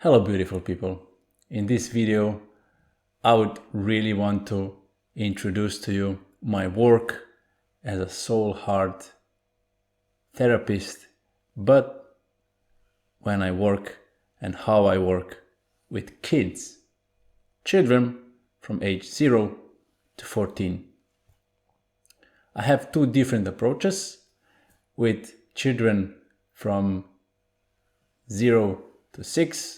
Hello beautiful people. In this video I would really want to introduce to you my work as a soul heart therapist, but when I work and how I work with children from age 0 to 14. I have two different approaches. With children from 0 to 6,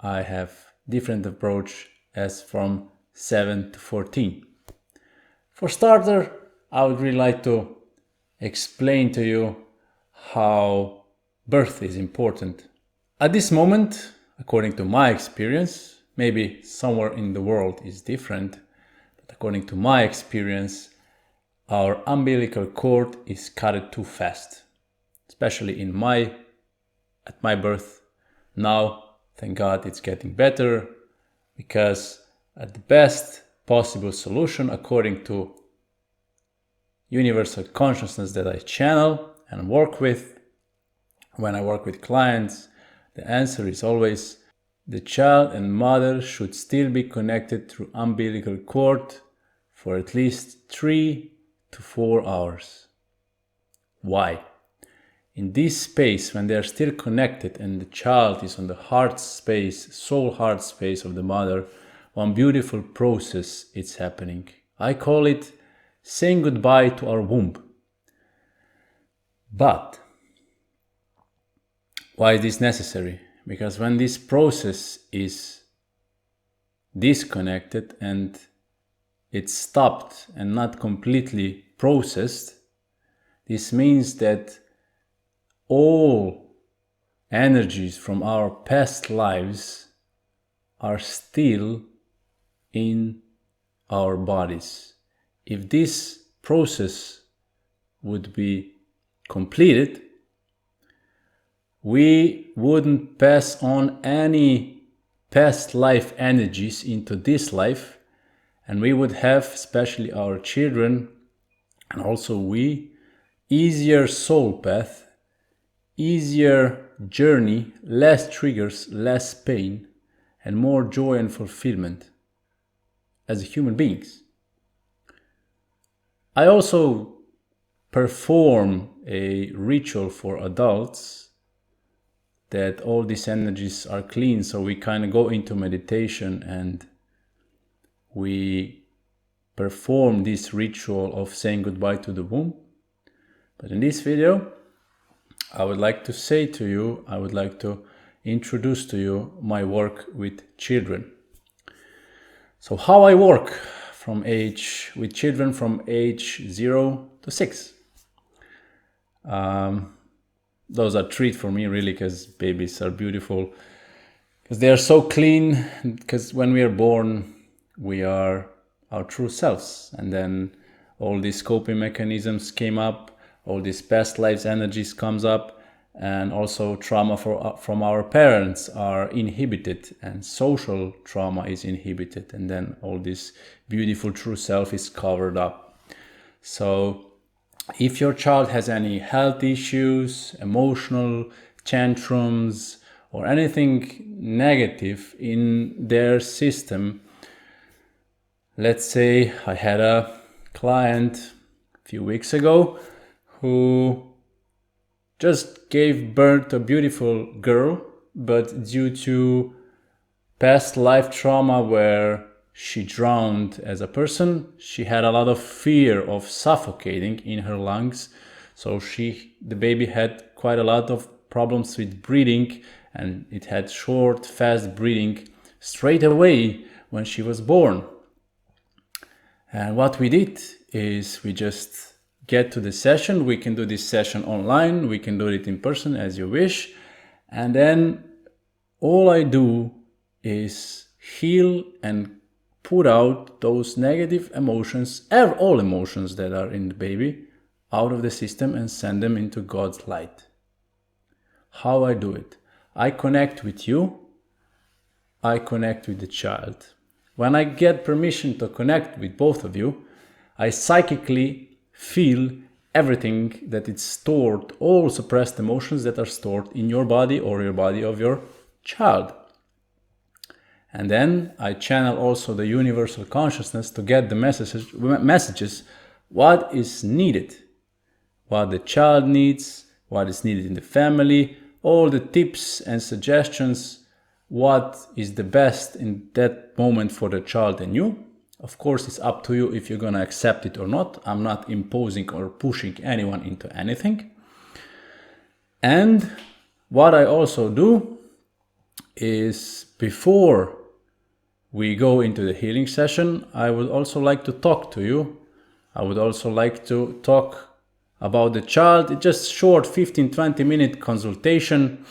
I have different approach as from 7 to 14. For starter, I would really like to explain to you how birth is important. At this moment, according to my experience, maybe somewhere in the world is different, but according to my experience, our umbilical cord is cut too fast, especially at my birth. Now, thank God it's getting better, because at the best possible solution according to universal consciousness that I channel and work with, when I work with clients, the answer is always the child and mother should still be connected through umbilical cord for at least 3 to 4 hours. Why? In this space, when they are still connected and the child is on the heart space, soul heart space of the mother, one beautiful process is happening. I call it saying goodbye to our womb. But why is this necessary? Because when this process is disconnected and it's stopped and not completely processed, this means that all energies from our past lives are still in our bodies. If this process would be completed, we wouldn't pass on any past life energies into this life, and we would have, especially our children and also we, easier soul path, easier journey, less triggers, less pain, and more joy and fulfillment as human beings. I also perform a ritual for adults that all these energies are clean, so we kind of go into meditation and we perform this ritual of saying goodbye to the womb. But in this video, I would like to introduce to you my work with children. So how I work with children from age 0 to 6. Those are treat for me really, because babies are beautiful, because they are so clean, because when we are born, we are our true selves, and then all these coping mechanisms came up, all these past lives energies comes up, and also trauma from our parents are inhibited, and social trauma is inhibited, and then all this beautiful true self is covered up. So if your child has any health issues, emotional tantrums, or anything negative in their system, let's say I had a client a few weeks ago who just gave birth to a beautiful girl, but due to past life trauma where she drowned as a person, she had a lot of fear of suffocating in her lungs. So the baby had quite a lot of problems with breathing, and it had short, fast breathing straight away when she was born. And what we did is we just get to the session. We can do this session online, we can do it in person as you wish. And then all I do is heal and put out those negative emotions, all emotions that are in the baby, out of the system and send them into God's light. How I do it? I connect with you, I connect with the child. When I get permission to connect with both of you, I psychically feel everything that is stored, all suppressed emotions that are stored in your body or your body of your child. And then I channel also the universal consciousness to get the messages, what is needed, what the child needs, what is needed in the family, all the tips and suggestions, what is the best in that moment for the child and you. Of course, it's up to you if you're going to accept it or not. I'm not imposing or pushing anyone into anything. And what I also do is, before we go into the healing session, I would also like to talk to you. I would also like to talk about the child. It's just short 15-20 minute consultation.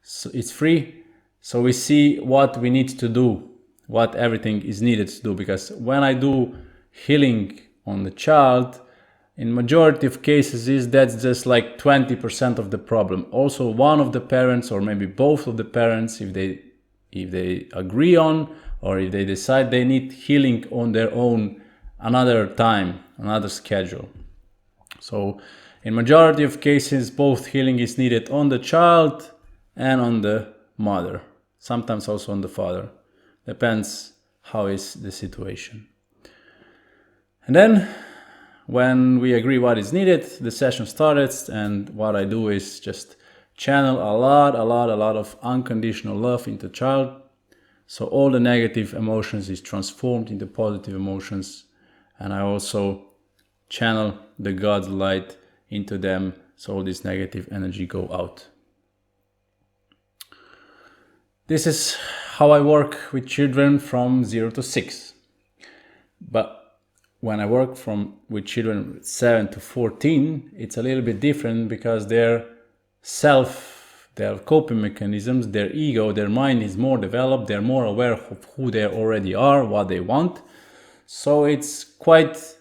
So it's free. So we see what we need to do, what everything is needed to do. Because when I do healing on the child, in majority of cases that's just like 20% of the problem. Also, one of the parents, or maybe both of the parents, if they agree on, or if they decide they need healing on their own, another time, another schedule. So in majority of cases, both healing is needed on the child and on the mother. Sometimes also on the father. Depends how is the situation. And then when we agree what is needed, the session starts, and what I do is just channel a lot of unconditional love into child. So all the negative emotions is transformed into positive emotions. And I also channel the God's light into them, so all this negative energy go out. This is how I work with children from 0 to 6. But when I work with children 7 to 14, it's a little bit different, because their coping mechanisms, their ego, their mind is more developed. They're more aware of who they already are, what they want. So it's quite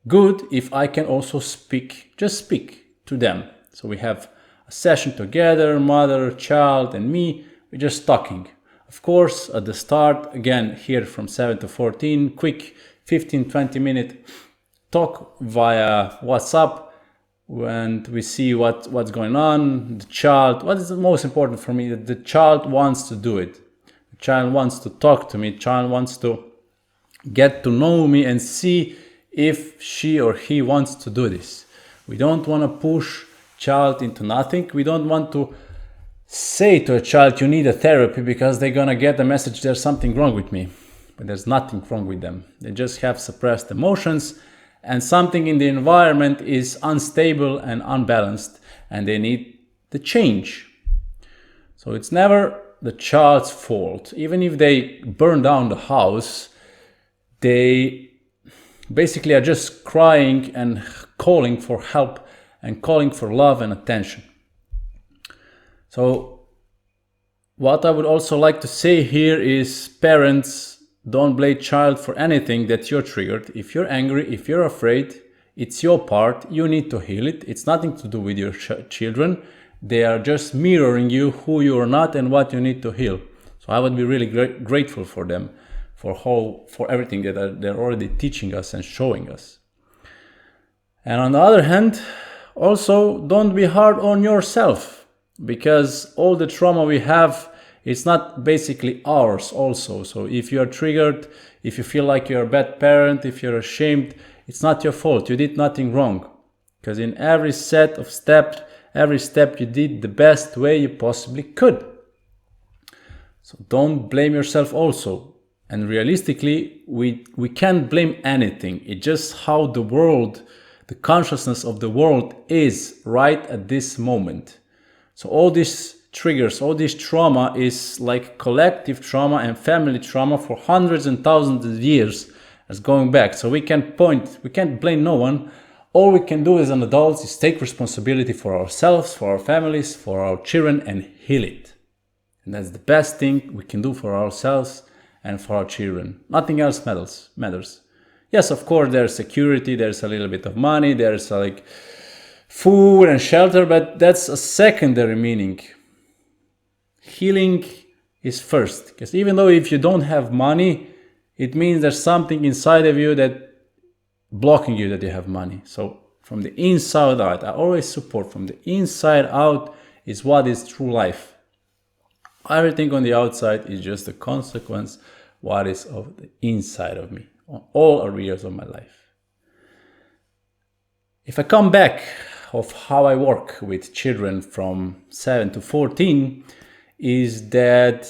good if I can also speak to them. So we have a session together, mother, child, and me. We're just talking. Of course, at the start, again, here from 7 to 14, quick 15-20 minute talk via WhatsApp, and we see what's going on. The child, what is the most important for me, that the child wants to do it. The child wants to talk to me. The child wants to get to know me and see if she or he wants to do this. We don't want to push child into nothing. We don't want to say to a child, you need a therapy, because they're going to get the message there's something wrong with me. But there's nothing wrong with them. They just have suppressed emotions, and something in the environment is unstable and unbalanced, and they need the change. So it's never the child's fault. Even if they burn down the house, they basically are just crying and calling for help and calling for love and attention. So what I would also like to say here is, parents, don't blame child for anything that you're triggered. If you're angry, if you're afraid, it's your part. You need to heal it. It's nothing to do with your children. They are just mirroring you, who you are not and what you need to heal. So I would be really grateful for them, for everything that they're already teaching us and showing us. And on the other hand, also don't be hard on yourself, because all the trauma we have, it's not basically ours also. So if you are triggered, if you feel like you're a bad parent, if you're ashamed, it's not your fault. You did nothing wrong. Because in every set of steps, every step you did the best way you possibly could. So don't blame yourself also. And realistically, we can't blame anything. It's just how the world, the consciousness of the world is right at this moment. So all these triggers, all this trauma is like collective trauma and family trauma for hundreds and thousands of years as going back. So we can't blame no one. All we can do as an adults is take responsibility for ourselves, for our families, for our children, and heal it. And that's the best thing we can do for ourselves and for our children. Nothing else matters. Yes, of course, there's security, there's a little bit of money, there's like food and shelter, but that's a secondary meaning. Healing is first, because even though if you don't have money, it means there's something inside of you that blocking you that you have money. So from the inside out, I always support from the inside out is what is true life. Everything on the outside is just a consequence what is of the inside of me on all areas of my life. If I come back of how I work with children from 7 to 14, is that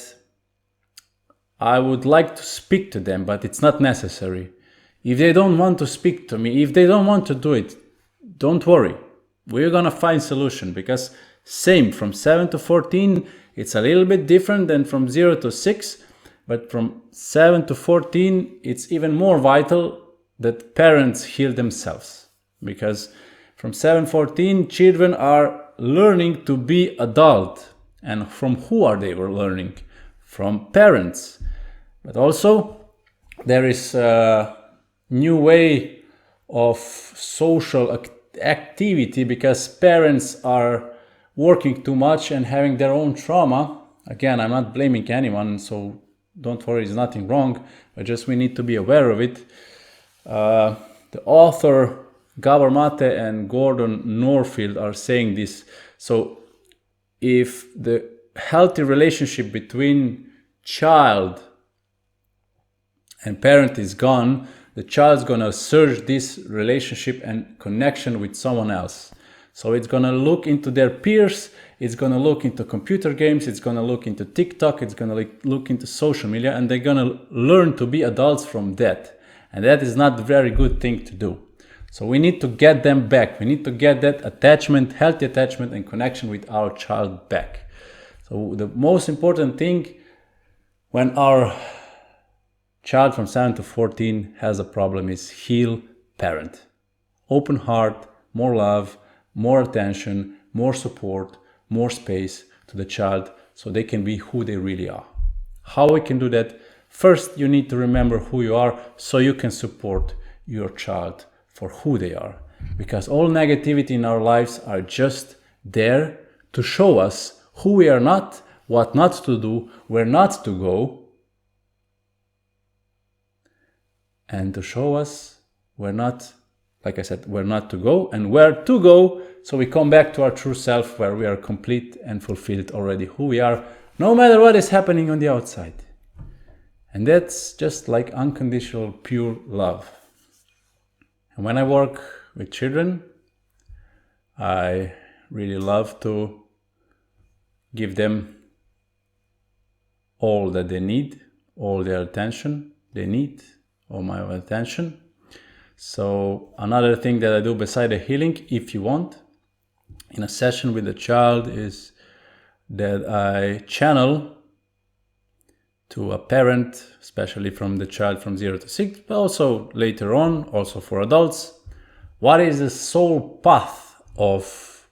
I would like to speak to them, but it's not necessary. If they don't want to speak to me, if they don't want to do it, don't worry. We're gonna find solution, because same from 7 to 14, it's a little bit different than from 0 to 6, but from 7 to 14, it's even more vital that parents heal themselves, because from 7-14, children are learning to be adult. And from who are they learning? From parents. But also, there is a new way of social activity, because parents are working too much and having their own trauma. Again, I'm not blaming anyone, so don't worry, there's nothing wrong, but just we need to be aware of it. The author Gabor Mate and Gordon Norfield are saying this. So if the healthy relationship between child and parent is gone, the child's gonna search this relationship and connection with someone else. So it's gonna look into their peers, it's gonna look into computer games, it's gonna look into TikTok, it's gonna look into social media, and they're gonna learn to be adults from that. And that is not a very good thing to do. So we need to get them back. We need to get that attachment, healthy attachment and connection with our child back. So the most important thing when our child from 7 to 14 has a problem is heal parent. Open heart, more love, more attention, more support, more space to the child so they can be who they really are. How we can do that? First, you need to remember who you are so you can support your child for who they are. Because all negativity in our lives are just there to show us who we are not, what not to do, where not to go, and to show us where not, like I said, where not to go and where to go, so we come back to our true self where we are complete and fulfilled already who we are, no matter what is happening on the outside. And that's just like unconditional, pure love. And when I work with children, I really love to give them all that they need, all their attention they need, all my attention. So another thing that I do beside the healing, if you want, in a session with the child, is that I channel to a parent, especially from the child from 0 to 6, but also later on, also for adults, what is the soul path of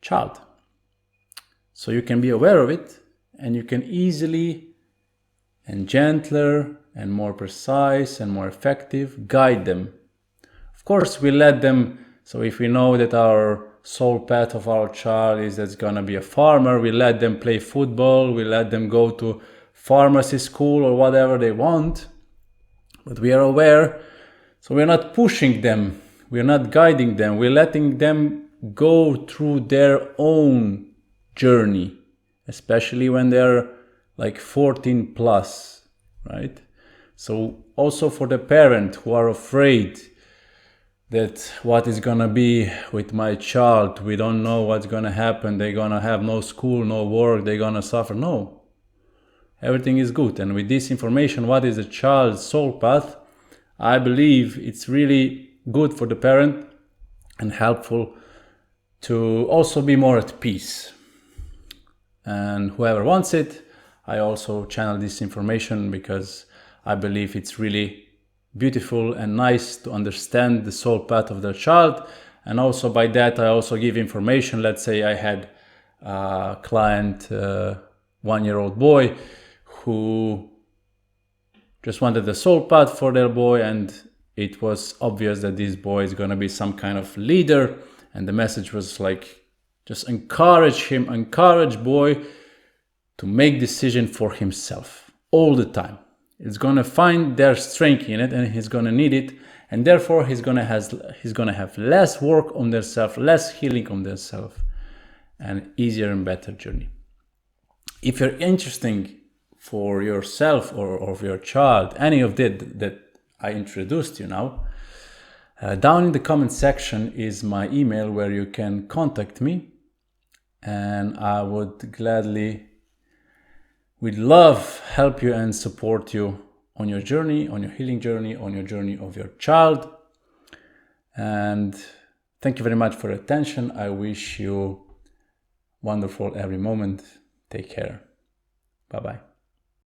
child? So you can be aware of it, and you can easily and gentler and more precise and more effective guide them. Of course, we let them, so if we know that our soul path of our child is that's gonna be a farmer, we let them play football, we let them go to pharmacy school or whatever they want, but we are aware, so we're not pushing them, we're not guiding them, we're letting them go through their own journey, especially when they're like 14 plus, right? So also for the parent who are afraid that what is gonna be with my child, we don't know what's gonna happen, they're gonna have no school, no work, they're gonna suffer. No, everything is good. And with this information, what is a child's soul path, I believe it's really good for the parent and helpful to also be more at peace. And whoever wants it, I also channel this information because I believe it's really beautiful and nice to understand the soul path of their child. And also by that, I also give information. Let's say I had a client, 1-year-old boy, who just wanted the soul path for their boy, and it was obvious that this boy is going to be some kind of leader. And the message was like, just encourage him, encourage boy to make decision for himself all the time. It's going to find their strength in it, and he's going to need it, and therefore he's going to have less work on themselves, less healing on themselves, and easier and better journey. if you're interesting for yourself or for your child, any of that I introduced you now, down in the comment section is my email where you can contact me, and I would we'd love help you and support you on your journey, on your healing journey, on your journey of your child. And thank you very much for your attention. I wish you wonderful every moment. Take care. Bye-bye.